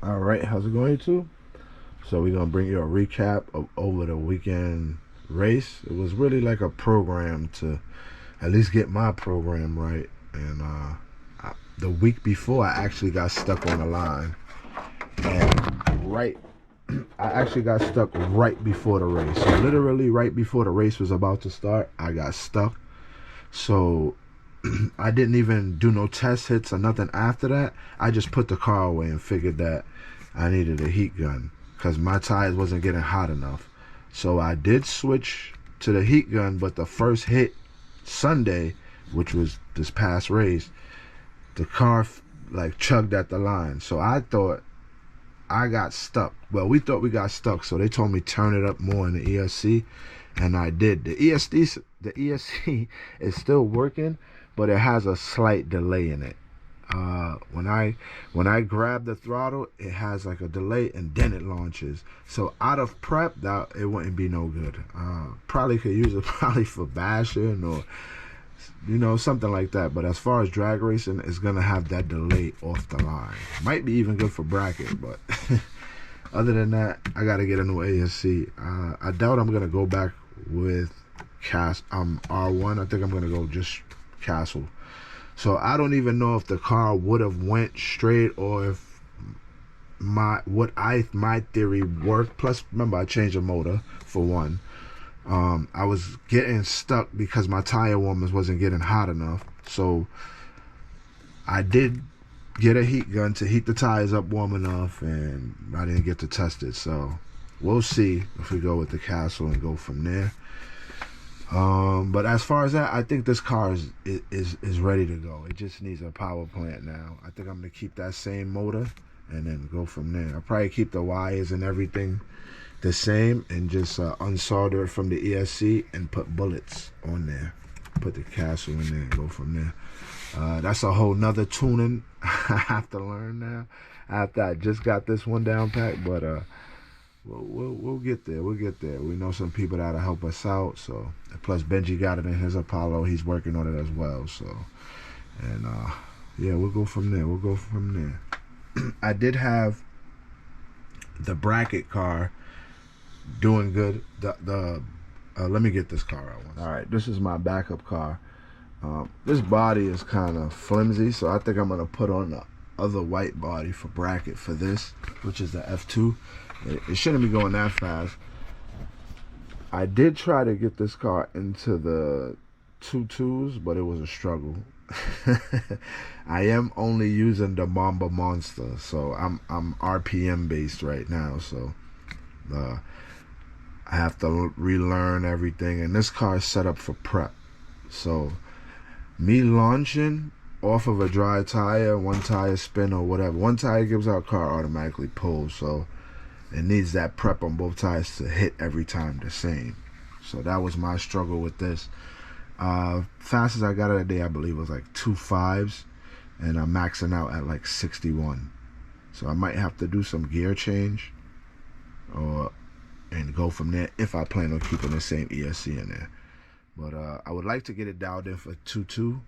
All right, how's it going, YouTube? So we're gonna bring you a recap of over the weekend race. It was really like a program to at least get my program right. And the week before, I actually got stuck on the line, and I actually got stuck right before the race. So literally right before the race was about to start, I got stuck. So I didn't even do no test hits or nothing after that. I just put the car away and figured that I needed a heat gun because my tires wasn't getting hot enough. So I did switch to the heat gun, but the first hit Sunday, which was this past race, the car like chugged at the line. So I thought I got stuck. Well, we thought we got stuck, so they told me turn it up more in the ESC, and I did. The ESC is still working, but it has a slight delay in it. When I grab the throttle, it has like a delay and then it launches. So out of prep, that it wouldn't be no good. Probably could use it probably for bashing or something like that. But as far as drag racing, it's gonna have that delay off the line. Might be even good for bracket, but other than that, I gotta get a new ASC. I doubt I'm gonna go back with R1. I think I'm gonna go just Castle. So I don't even know if the car would have went straight or if my theory worked. Plus, remember, I changed the motor for one. I was getting stuck because my tire warmers wasn't getting hot enough. So I did get a heat gun to heat the tires up warm enough, and I didn't get to test it. So we'll see if we go with the Castle and go from there. But as far as that, I think this car is ready to go. It just needs a power plant now. I think I'm gonna keep that same motor and then go from there. I'll probably keep the wires and everything the same and just unsolder it from the ESC and put bullets on there. Put the Castle in there and go from there. That's a whole nother tuning I have to learn now after I just got this one down pat, but we'll get there. We'll get there. We know some people that'll help us out. So plus Benji got it in his Apollo. He's working on it as well. So and yeah, we'll go from there. We'll go from there. I did have the bracket car doing good. Let me get this car out. All right, this is my backup car. This body is kind of flimsy, so I think I'm gonna put on the other white body for bracket for this, which is the F2. It shouldn't be going that fast. I did try to get this car into the 2.2s, but it was a struggle. I am only using the Mamba Monster, so I'm RPM based right now. So I have to relearn everything, and this car is set up for prep. So me launching off of a dry tire, one tire spin or whatever, one tire gives out, car automatically pulls. So it needs that prep on both tires to hit every time the same. So that was my struggle with this. Fastest I got it today, I believe, was like 2.5s, and I'm maxing out at like 61. So I might have to do some gear change and go from there if I plan on keeping the same ESC in there. But I would like to get it dialed in for 2.2,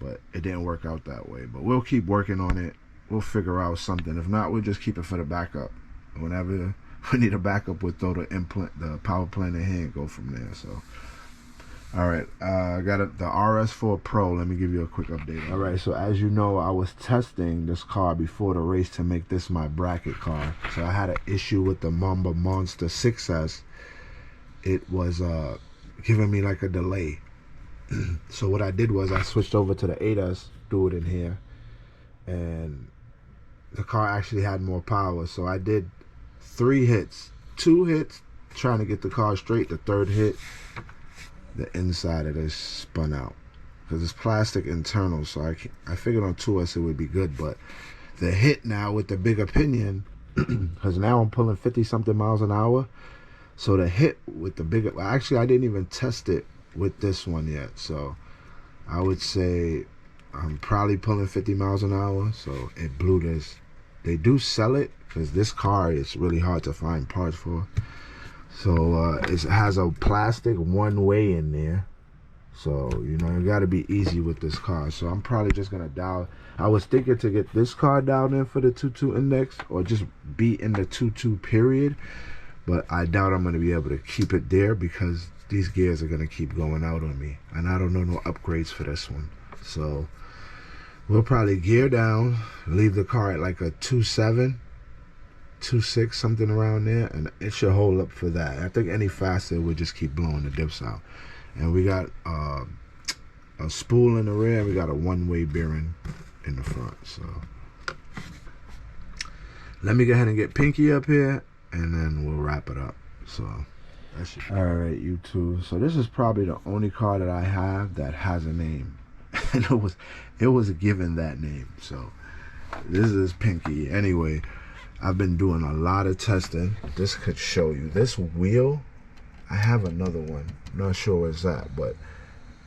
but it didn't work out that way. But we'll keep working on it. We'll figure out something. If not, we'll just keep it for the backup. Whenever we need a backup, we'll throw the power plant in here and go from there. So all right, I got the RS4 Pro. Let me give you a quick update. All right, so as you know, I was testing this car before the race to make this my bracket car. So I had an issue with the Mamba Monster 6S. It was giving me like a delay. So what I did was I switched over to the 8S, threw it in here, and the car actually had more power. So I did 3 hits, 2 hits trying to get the car straight. The third hit, the inside of this spun out because it's plastic internal. So I figured on 2S it would be good, but the hit now with the bigger pinion, because now I'm pulling 50 something miles an hour. So the hit with the bigger, actually I didn't even test it with this one yet. So I would say I'm probably pulling 50 miles an hour. So it blew this. They do sell it because this car is really hard to find parts for. So it has a plastic one way in there. So, you know, you got to be easy with this car. So I'm probably just going to dial. I was thinking to get this car dialed in for the 2.2 index or just be in the 2.2 period. But I doubt I'm going to be able to keep it there because these gears are going to keep going out on me. And I don't know no upgrades for this one. So we'll probably gear down, leave the car at like a 2.7, 2.6, something around there. And it should hold up for that. I think any faster, we'll just keep blowing the dips out. And we got a spool in the rear, and we got a one-way bearing in the front. So let me go ahead and get Pinky up here, and then we'll wrap it up. So that's it. All right, YouTube. So this is probably the only car that I have that has a name, and it was given that name. So this is Pinky. Anyway, I've been doing a lot of testing. This could show you this wheel. I have another one. Not sure where it's at, but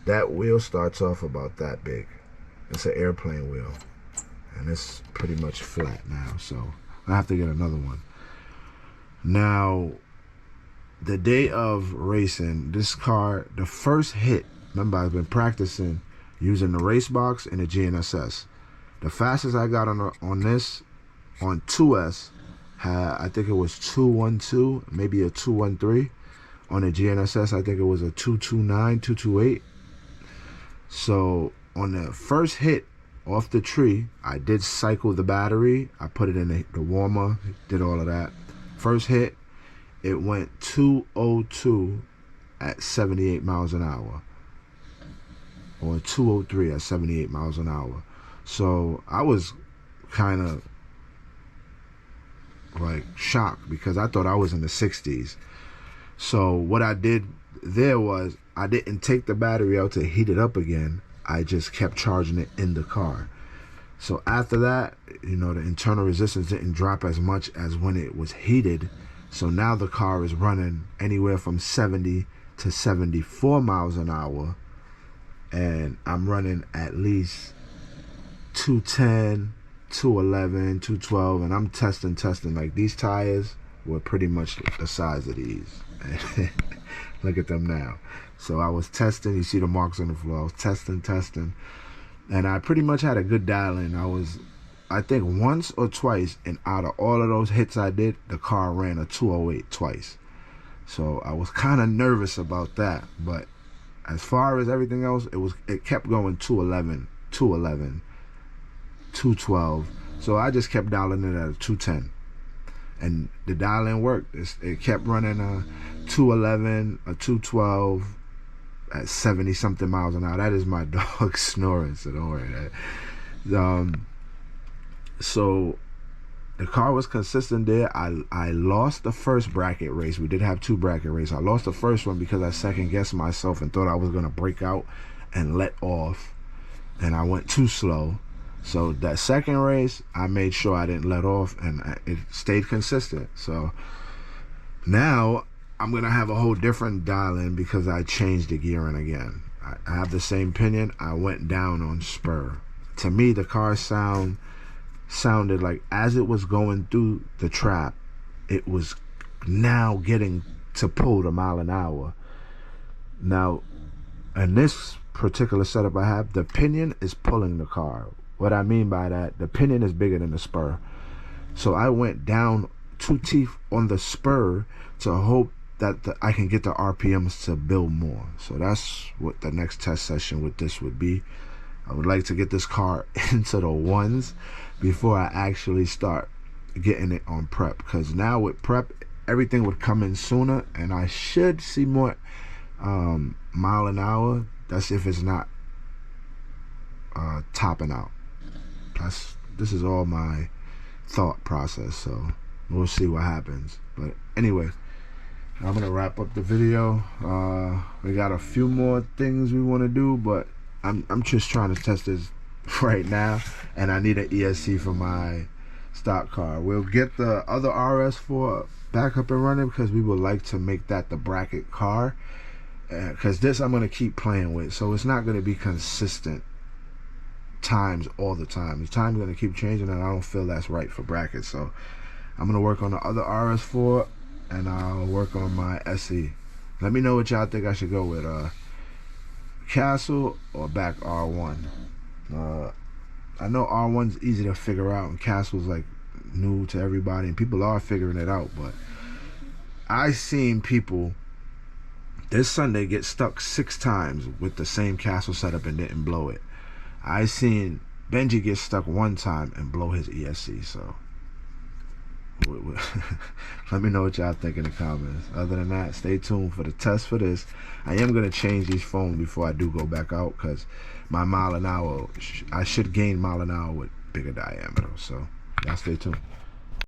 that wheel starts off about that big. It's an airplane wheel, and it's pretty much flat now, so I have to get another one. Now, the day of racing, this car, the first hit, remember I've been practicing using the race box and the GNSS. The fastest I got on this, on 2S, I think it was 212, maybe a 213. On the GNSS, I think it was a 229, 228. So on the first hit off the tree, I did cycle the battery. I put it in the warmer, did all of that. First hit, it went 202 at 78 miles an hour. Or 203 at 78 miles an hour. So I was kind of like shocked because I thought I was in the 60s. So what I did there was I didn't take the battery out to heat it up again. I just kept charging it in the car. So after that, you know, the internal resistance didn't drop as much as when it was heated. So now the car is running anywhere from 70 to 74 miles an hour. And I'm running at least 210, 211, 212. And I'm testing. Like these tires were pretty much the size of these. Look at them now. So I was testing. You see the marks on the floor. I was testing, and I pretty much had a good dial in. I think once or twice, and out of all of those hits I did, the car ran a 208 twice. So I was kind of nervous about that. But as far as everything else, it kept going 211, 212. So I just kept dialing it at a 210. And the dial-in worked. It kept running a 211, a 212 at 70 something miles an hour. That is my dog snoring, so don't worry. So the car was consistent there. I lost the first bracket race. We did have 2 bracket races. I lost the first one because I second guessed myself and thought I was gonna break out and let off, and I went too slow. So that second race, I made sure I didn't let off, and it stayed consistent. So now I'm going to have a whole different dial-in because I changed the gearing again. I have the same pinion. I went down on spur. To me, the car sounded like as it was going through the trap, it was now getting to pull the mile an hour. Now, in this particular setup I have, the pinion is pulling the car. What I mean by that, the pinion is bigger than the spur. So I went down 2 teeth on the spur to hope that I can get the RPMs to build more. So that's what the next test session with this would be. I would like to get this car into the ones before I actually start getting it on prep. Because now with prep, everything would come in sooner, and I should see more mile an hour. That's if it's not topping out. This is all my thought process, so we'll see what happens. But anyway, I'm gonna wrap up the video. We got a few more things we want to do, but I'm just trying to test this right now, and I need an ESC for my stock car. We'll get the other RS4 back up and running because we would like to make that the bracket car, because this I'm gonna keep playing with, so it's not gonna be consistent times all the time. The time's gonna keep changing, and I don't feel that's right for brackets. So I'm gonna work on the other RS4, and I'll work on my SE. Let me know what y'all think I should go with. Castle or back R1. I know R1's easy to figure out, and Castle's like new to everybody, and people are figuring it out. But I seen people this Sunday get stuck 6 times with the same Castle setup and didn't blow it. I seen Benji get stuck 1 time and blow his ESC. So let me know what y'all think in the comments. Other than that, stay tuned for the test for this. I am going to change these phones before I do go back out, because my mile an hour, I should gain mile an hour with bigger diameter. So y'all stay tuned.